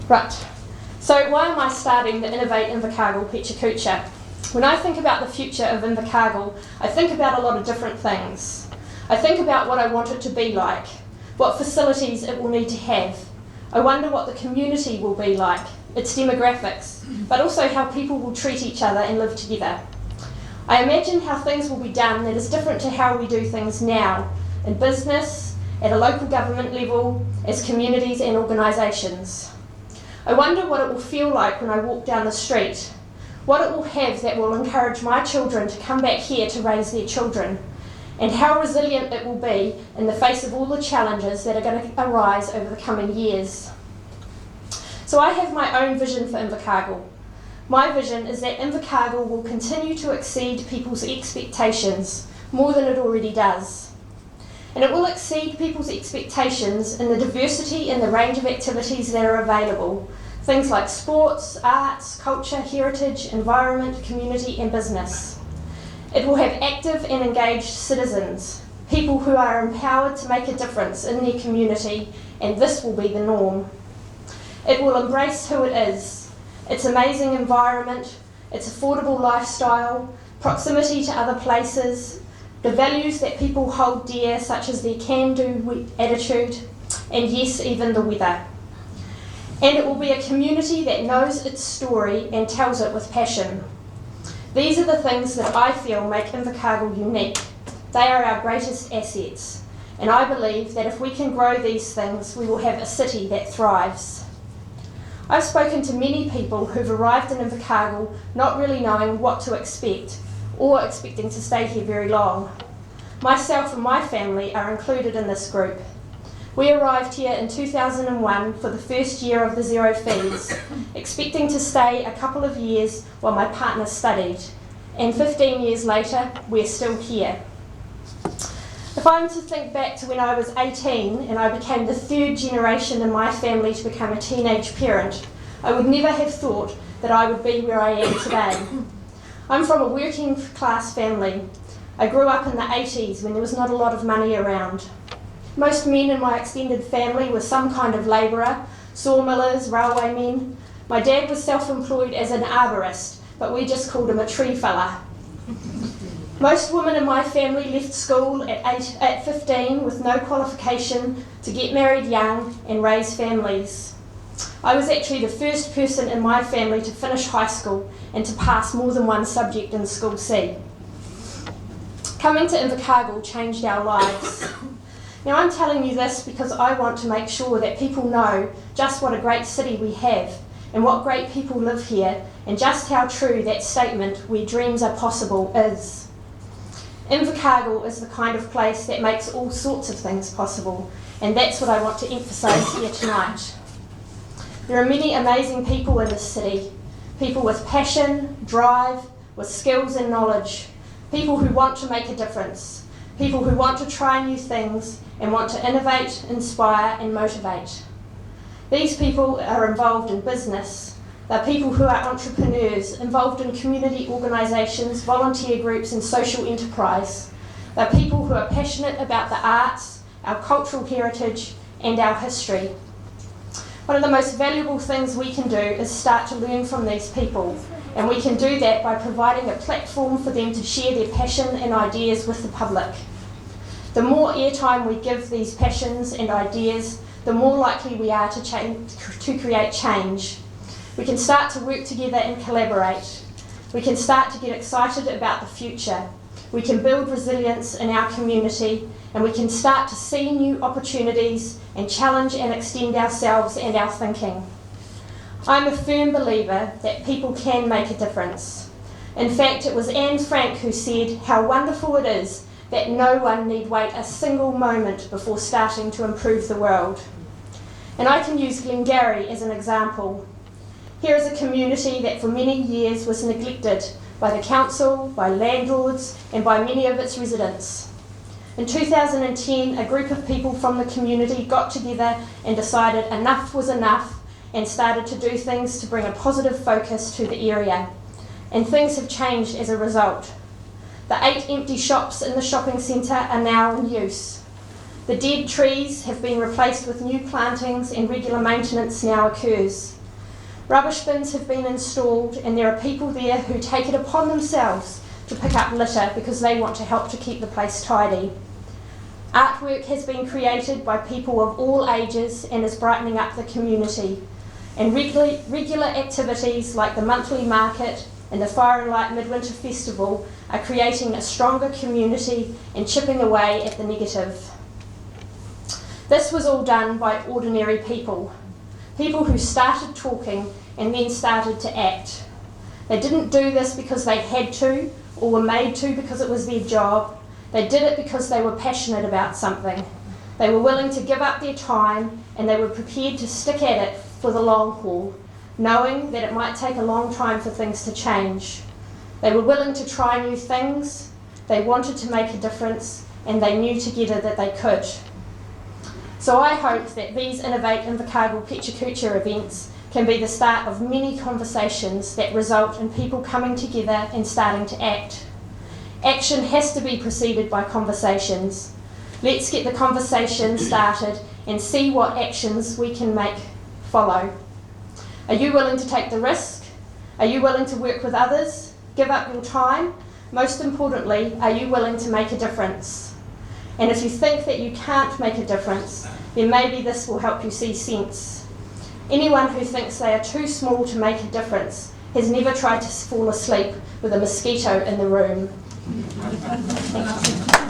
Right, so why am I starting the Innov8 Invercargill Pecha Kucha? When I think about the future of Invercargill, I think about a lot of different things. I think about what I want it to be like, what facilities it will need to have. I wonder what the community will be like, its demographics, but also how people will treat each other and live together. I imagine how things will be done that is different to how we do things now, in business, at a local government level, as communities and organisations. I wonder what it will feel like when I walk down the street, what it will have that will encourage my children to come back here to raise their children, and how resilient it will be in the face of all the challenges that are going to arise over the coming years. So I have my own vision for Invercargill. My vision is that Invercargill will continue to exceed people's expectations more than it already does. And it will exceed people's expectations in the diversity and the range of activities that are available. Things like sports, arts, culture, heritage, environment, community and business. It will have active and engaged citizens, people who are empowered to make a difference in their community, and this will be the norm. It will embrace who it is, its amazing environment, its affordable lifestyle, proximity to other places, the values that people hold dear, such as their can-do attitude, and yes, even the weather. And it will be a community that knows its story and tells it with passion. These are the things that I feel make Invercargill unique. They are our greatest assets, and I believe that if we can grow these things, we will have a city that thrives. I've spoken to many people who've arrived in Invercargill not really knowing what to expect, or expecting to stay here very long. Myself and my family are included in this group. We arrived here in 2001 for the first year of the zero fees, expecting to stay a couple of years while my partner studied, and 15 years later, we're still here. If I'm to think back to when I was 18 and I became the third generation in my family to become a teenage parent, I would never have thought that I would be where I am today. I'm from a working class family. I grew up in the 80s when there was not a lot of money around. Most men in my extended family were some kind of labourer, sawmillers, railway men. My dad was self-employed as an arborist, but we just called him a tree fella. Most women in my family left school at 15 with no qualification to get married young and raise families. I was actually the first person in my family to finish high school and to pass more than one subject in School C. Coming to Invercargill changed our lives. Now I'm telling you this because I want to make sure that people know just what a great city we have and what great people live here and just how true that statement, where dreams are possible, is. Invercargill is the kind of place that makes all sorts of things possible, and that's what I want to emphasise here tonight. There are many amazing people in this city, people with passion, drive, with skills and knowledge, people who want to make a difference, people who want to try new things and want to innovate, inspire and motivate. These people are involved in business. They're people who are entrepreneurs, involved in community organisations, volunteer groups and social enterprise. They're people who are passionate about the arts, our cultural heritage and our history. One of the most valuable things we can do is start to learn from these people, and we can do that by providing a platform for them to share their passion and ideas with the public. The more airtime we give these passions and ideas, the more likely we are to create change. We can start to work together and collaborate. We can start to get excited about the future. We can build resilience in our community, and we can start to see new opportunities and challenge and extend ourselves and our thinking. I'm a firm believer that people can make a difference. In fact, it was Anne Frank who said how wonderful it is that no one need wait a single moment before starting to improve the world. And I can use Glengarry as an example. Here is a community that for many years was neglected by the council, by landlords and by many of its residents. In 2010, a group of people from the community got together and decided enough was enough and started to do things to bring a positive focus to the area. And things have changed as a result. The 8 empty shops in the shopping centre are now in use. The dead trees have been replaced with new plantings and regular maintenance now occurs. Rubbish bins have been installed and there are people there who take it upon themselves to pick up litter because they want to help to keep the place tidy. Artwork has been created by people of all ages and is brightening up the community. And regular activities like the monthly market and the Fire and Light Midwinter Festival are creating a stronger community and chipping away at the negative. This was all done by ordinary people, people who started talking and then started to act. They didn't do this because they had to or were made to because it was their job. They did it because they were passionate about something. They were willing to give up their time and they were prepared to stick at it for the long haul, knowing that it might take a long time for things to change. They were willing to try new things, they wanted to make a difference, and they knew together that they could. So I hope that these Innov8 Invercargill Pecha Kucha events can be the start of many conversations that result in people coming together and starting to act. Action has to be preceded by conversations. Let's get the conversation started and see what actions we can make follow. Are you willing to take the risk? Are you willing to work with others? Give up your time? Most importantly, are you willing to make a difference? And if you think that you can't make a difference, then maybe this will help you see sense. Anyone who thinks they are too small to make a difference has never tried to fall asleep with a mosquito in the room. Thank you.